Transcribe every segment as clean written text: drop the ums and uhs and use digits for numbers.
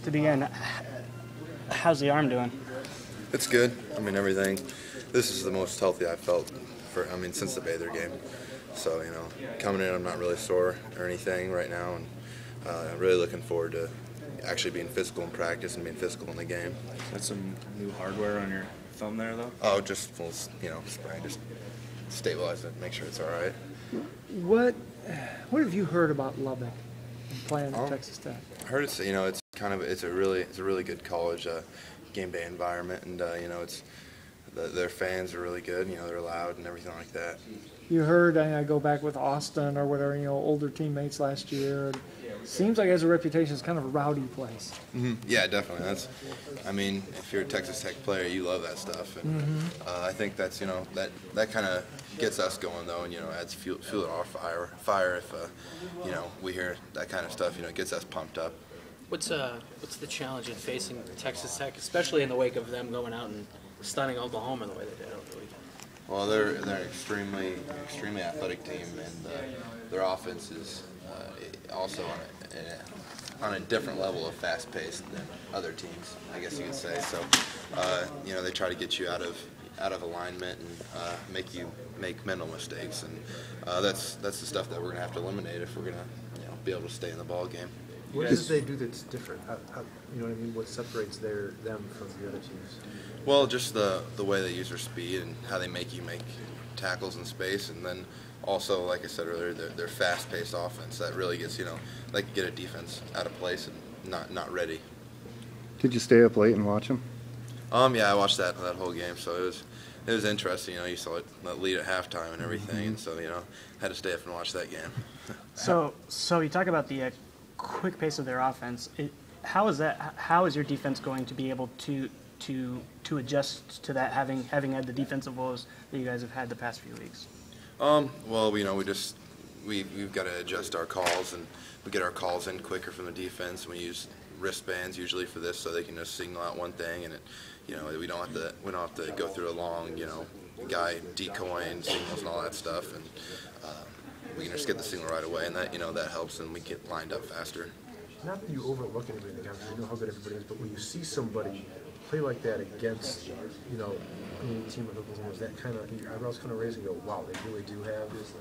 to begin, how's the arm doing? It's good. I mean, everything. This is the most healthy I've felt since the Baylor game. So, coming in, I'm not really sore or anything right now, and I'm really looking forward to actually being physical in practice and being physical in the game. That's some new hardware on your thumb there, though? Oh, just full, spray, just stabilize it, make sure it's all right. What have you heard about Lubbock and playing at Texas Tech? I heard it's it's a really good college game day environment, and their fans are really good. They're loud and everything like that. You heard I go back with Austin or whatever, older teammates last year. And seems like it has a reputation as kind of a rowdy place. Mm-hmm. Yeah, definitely. If you're a Texas Tech player, you love that stuff, and I think that's that kind of gets us going though, and adds fuel to our fire if we hear that kind of stuff. It gets us pumped up. What's the challenge in facing Texas Tech, especially in the wake of them going out and stunning Oklahoma the way they did over the weekend? Well, they're an extremely athletic team, and their offense is also on a different level of fast-paced than other teams, I guess you could say. So, they try to get you out of alignment and make you make mental mistakes, and that's the stuff that we're going to have to eliminate if we're going to be able to stay in the ball game. What does they do that's different? What separates them from the other teams? Well, just the way they use their speed and how they make you make tackles in space, and then also, like I said earlier, their fast-paced offense that really gets they can get a defense out of place and not ready. Did you stay up late and watch them? Yeah, I watched that whole game, so it was interesting. You saw that lead at halftime and everything, and so had to stay up and watch that game. So you talk about the quick pace of their offense. How is your defense going to be able to adjust to that, having had the defensive woes that you guys have had the past few weeks? Well, we've got to adjust our calls, and we get our calls in quicker from the defense. We use wristbands usually for this, so they can just signal out one thing, and we don't have to go through a long guy decoying signals and all that stuff, and we can just get the signal right away, and that helps, and we get lined up faster. Not that you overlook anybody in the conference, you know how good everybody is, but when you see somebody play like that against, any team of Oklahoma, is that kind of, your eyebrows kind of raise and go, wow, they really do have this?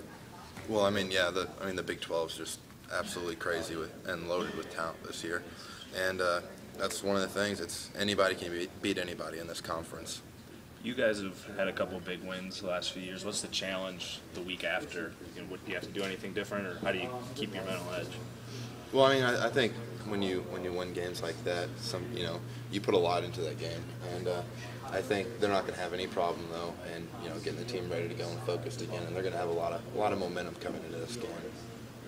Well, the Big 12 is just absolutely crazy and loaded with talent this year, and that's one of the things. It's anybody can beat anybody in this conference. You guys have had a couple of big wins the last few years. What's the challenge the week after? Do you have to do anything different, or how do you keep your mental edge? Well, I think when you win games like that, you put a lot into that game, and I think they're not going to have any problem though, and getting the team ready to go and focused again, and they're going to have a lot of momentum coming into this game.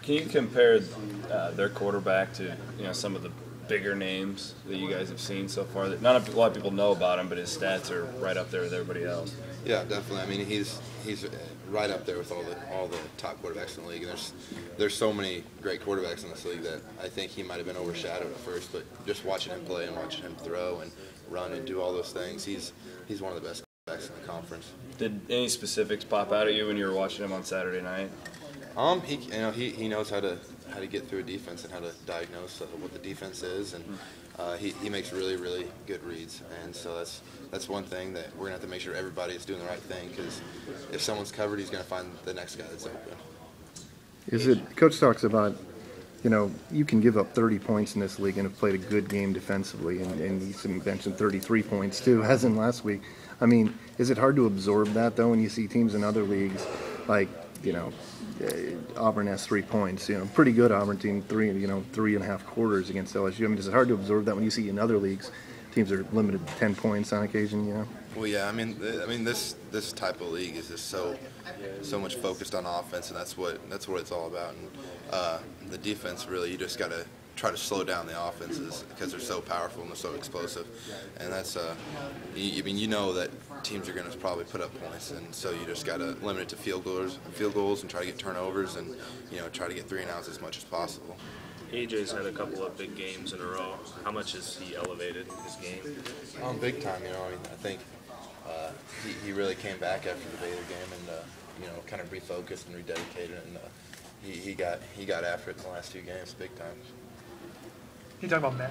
Can you compare their quarterback to some of the bigger names that you guys have seen so far? That not a lot of people know about him, but his stats are right up there with everybody else. Yeah, definitely. He's right up there with all the top quarterbacks in the league. And there's so many great quarterbacks in this league that I think he might have been overshadowed at first. But just watching him play and watching him throw and run and do all those things, he's one of the best quarterbacks in the conference. Did any specifics pop out at you when you were watching him on Saturday night? He knows how to get through a defense and how to diagnose what the defense is, and he makes really good reads, and so that's one thing that we're gonna have to make sure everybody is doing the right thing, because if someone's covered, he's gonna find the next guy that's open. Coach talks about you can give up 30 points in this league and have played a good game defensively, and he mentioned 33 points too, as in last week. Is it hard to absorb that though when you see teams in other leagues like Auburn has 3 points, pretty good Auburn team, 3.5 quarters against LSU. Is it hard to absorb that when you see in other leagues teams are limited to 10 points on occasion? Well, yeah. This type of league is just so much focused on offense, and that's what it's all about. And the defense, really, you just got to try to slow down the offenses because they're so powerful and they're so explosive. And that's that teams are going to probably put up points, and so you just got to limit it to field goals and try to get turnovers, and try to get 3 and outs as much as possible. AJ's had a couple of big games in a row. How much has he elevated his game? Big time. I think he really came back after the Baylor game and kind of refocused and rededicated, and he got after it in the last 2 games, big time. You talk about Matt